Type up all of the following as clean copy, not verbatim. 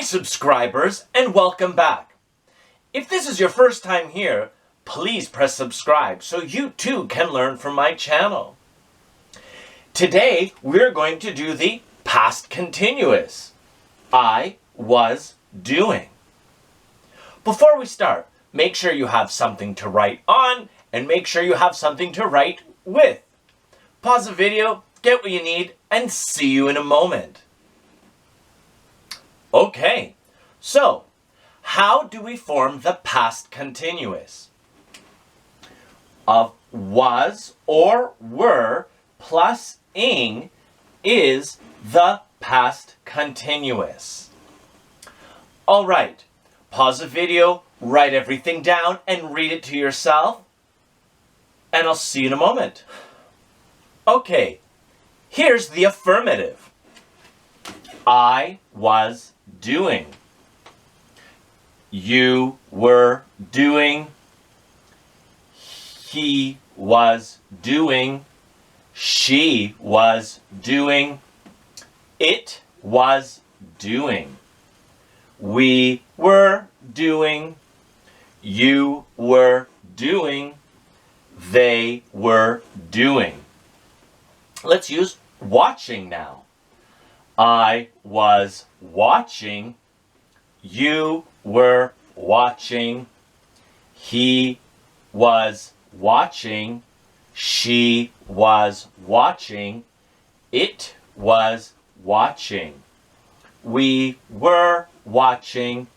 subscribers, and welcome back. If this is your first time here, please press subscribe so you too can learn from my channel. Today, we're going to do the past continuous. I was doing. Before we start, make sure you have something to write on and make sure you have something to write with. Pause the video, get what you need, and see you in a moment. Okay, so how do we form the past continuous? Of was or were plus ing is the past continuous. All right, pause the video, write everything down, and read it to yourself, and I'll see you in a moment. Okay, here's the affirmative. I was doing. You were doing. He was doing. She was doing. It was doing. We were doing. You were doing. They were doing. Let's use watching now. I was watching. You were watching. He was watching. She was watching. It was watching. We were watching.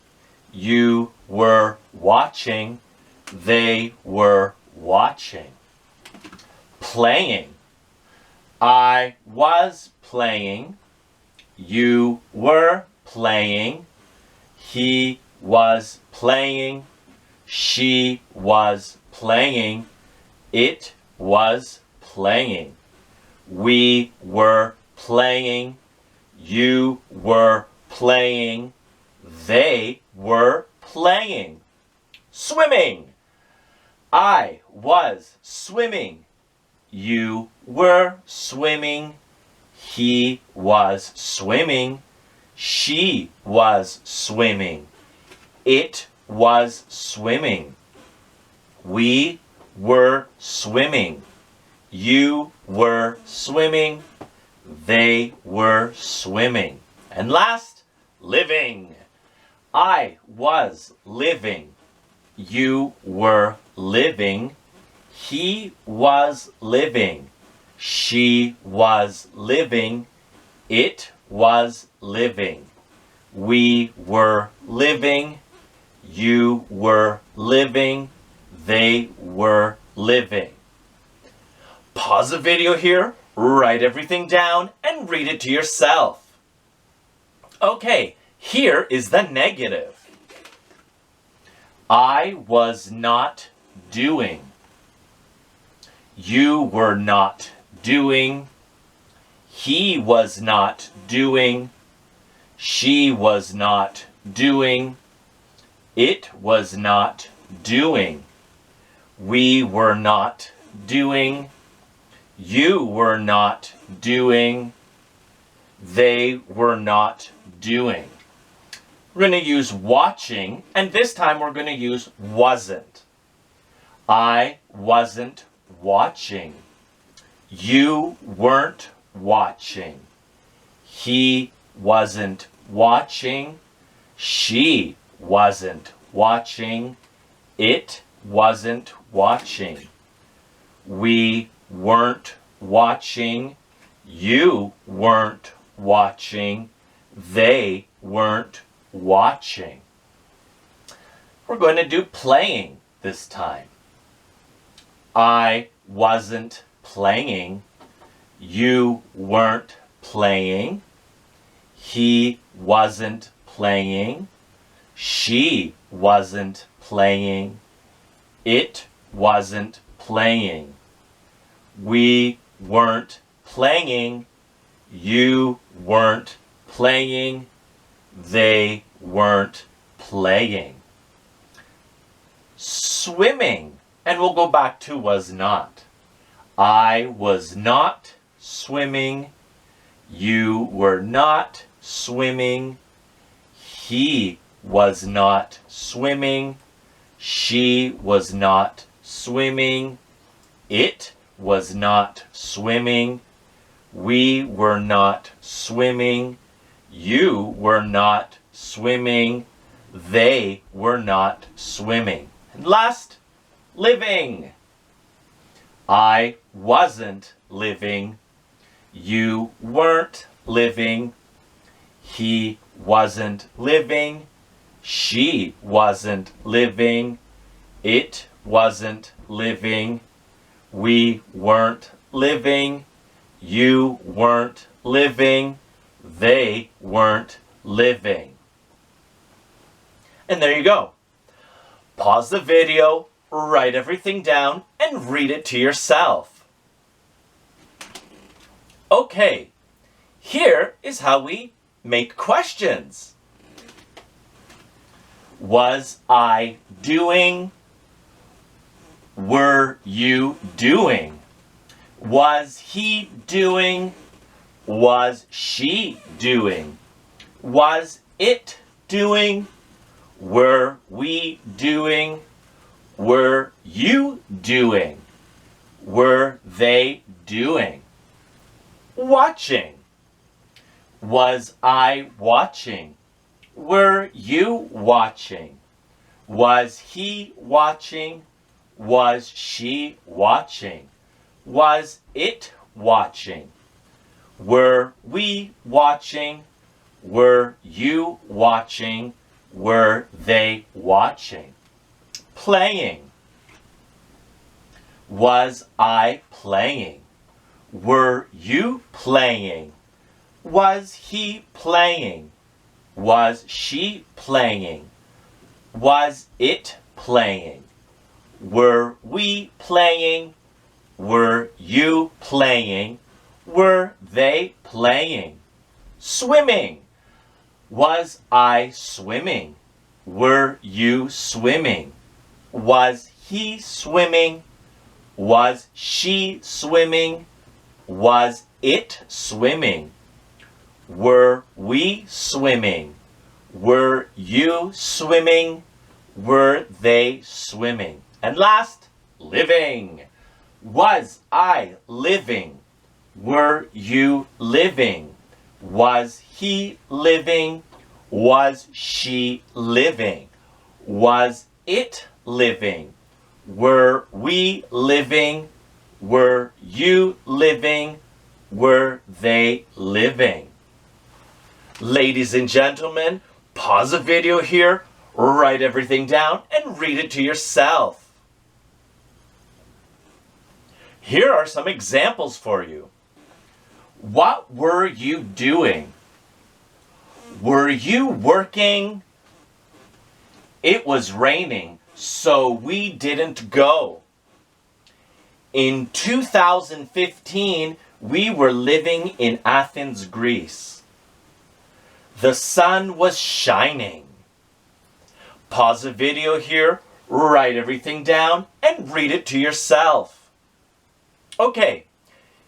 You were watching. They were watching. Playing. I was playing. You were playing. He was playing. She was playing. It was playing. We were playing. You were playing. They were playing. Swimming. I was swimming. You were swimming. He was swimming. She was swimming. It was swimming. We were swimming. You were swimming. They were swimming. And last, living. I was living. You were living. He was living. She was living. It was living. We were living. You were living. They were living. Pause the video here, write everything down, and read it to yourself. Okay, here is the negative. I was not doing. You were not doing. He was not doing. She was not doing. It was not doing. We were not doing. You were not doing. They were not doing. We're going to use watching, and this time we're going to use wasn't. I wasn't watching. You weren't watching. He wasn't watching. She wasn't watching. It wasn't watching. We weren't watching. You weren't watching. They weren't watching. We're going to do playing this time. I wasn't playing. You weren't playing. He wasn't playing. She wasn't playing. It wasn't playing. We weren't playing. You weren't playing. They weren't playing. Swimming. And we'll go back to was not. I was not swimming. You were not swimming. He was not swimming. She was not swimming. It was not swimming. We were not swimming. You were not swimming. They were not swimming. And last, living. I wasn't living. You weren't living. He wasn't living. She wasn't living. It wasn't living. We weren't living. You weren't living. They weren't living. And there you go. Pause the video, write everything down, and read it to yourself. Okay, here is how we make questions. Was I doing? Were you doing? Was he doing? Was she doing? Was it doing? Were we doing? Were you doing? Were they doing? Watching. Was I watching? Were you watching? Was he watching? Was she watching? Was it watching? Were we watching? Were you watching? Were they watching? Playing. Was I playing? Were you playing? Was he playing? Was she playing? Was it playing? Were we playing? Were you playing? Were they playing? Swimming. Was I swimming? Were you swimming? Was he swimming? Was she swimming? Was it swimming? Were we swimming? Were you swimming? Were they swimming? And last, living. Was I living? Were you living? Was he living? Was she living? Was it living? Were we living? Were you living? Were they living? Ladies and gentlemen, pause the video here, write everything down, and read it to yourself. Here are some examples for you. What were you doing? Were you working? It was raining, so we didn't go. In 2015, we were living in Athens, Greece. The sun was shining. Pause the video here, write everything down, and read it to yourself. Okay,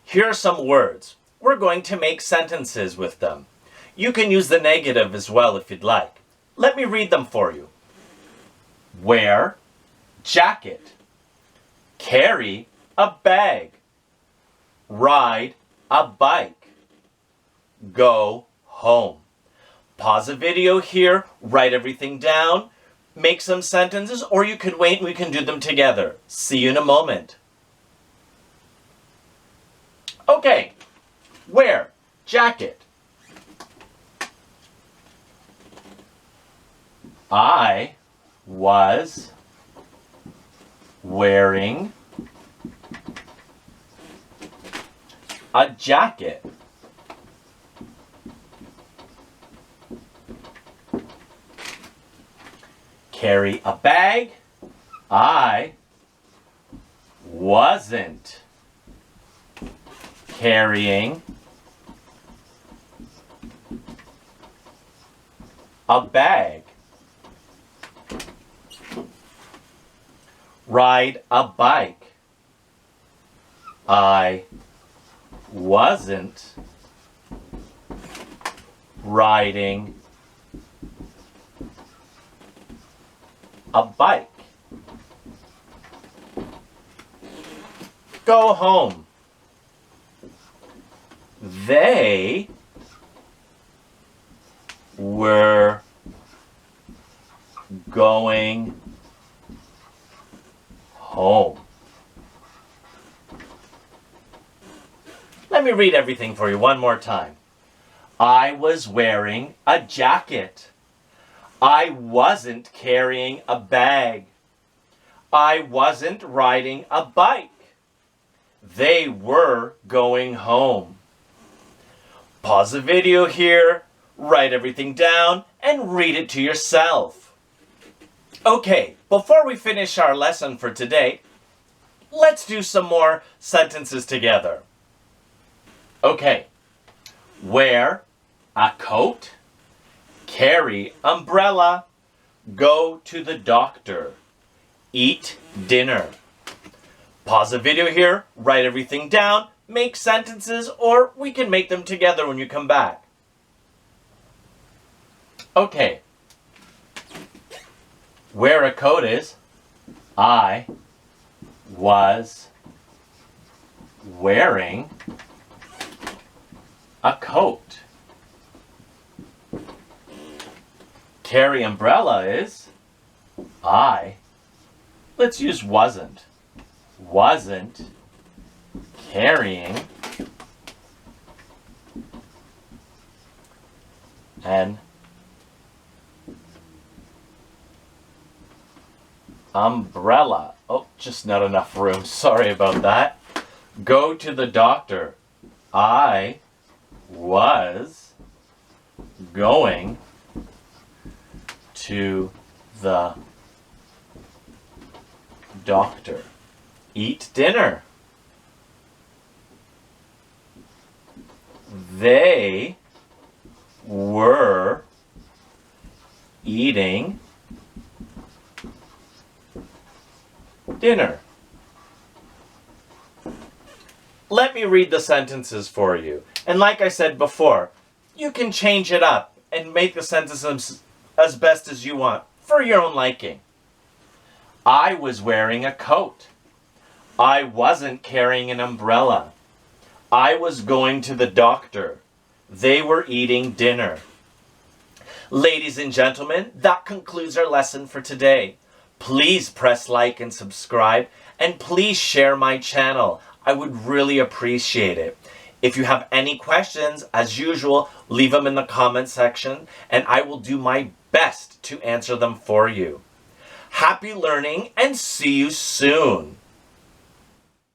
here are some words. We're going to make sentences with them. You can use the negative as well if you'd like. Let me read them for you. Wear, jacket. Carry a bag. Ride a bike. Go home. Pause the video here, write everything down, make some sentences, or you can wait and we can do them together. See you in a moment. Okay, wear, jacket. I was wearing a jacket. Carry a bag. I wasn't carrying a bag. Ride a bike. I wasn't riding a bike. Go home. They were going home. Let me read everything for you one more time. I was wearing a jacket. I wasn't carrying a bag. I wasn't riding a bike. They were going home. Pause the video here, write everything down, and read it to yourself. Okay, before we finish our lesson for today, let's do some more sentences together. Okay, wear a coat, carry umbrella, go to the doctor, eat dinner. Pause the video here, write everything down, make sentences, or we can make them together when you come back. Okay. Wear a coat is, I was wearing a coat. Carry umbrella is, let's use wasn't carrying an umbrella. Oh, just not enough room. Sorry about that. Go to the doctor. I was going to the doctor. Eat dinner. They were eating dinner. Let me read the sentences for you. And like I said before, you can change it up and make the sentences as best as you want for your own liking. I was wearing a coat. I wasn't carrying an umbrella. I was going to the doctor. They were eating dinner. Ladies and gentlemen, that concludes our lesson for today. Please press like and subscribe, and please share my channel. I would really appreciate it. If you have any questions, as usual, leave them in the comment section, and I will do my best to answer them for you. Happy learning, and see you soon.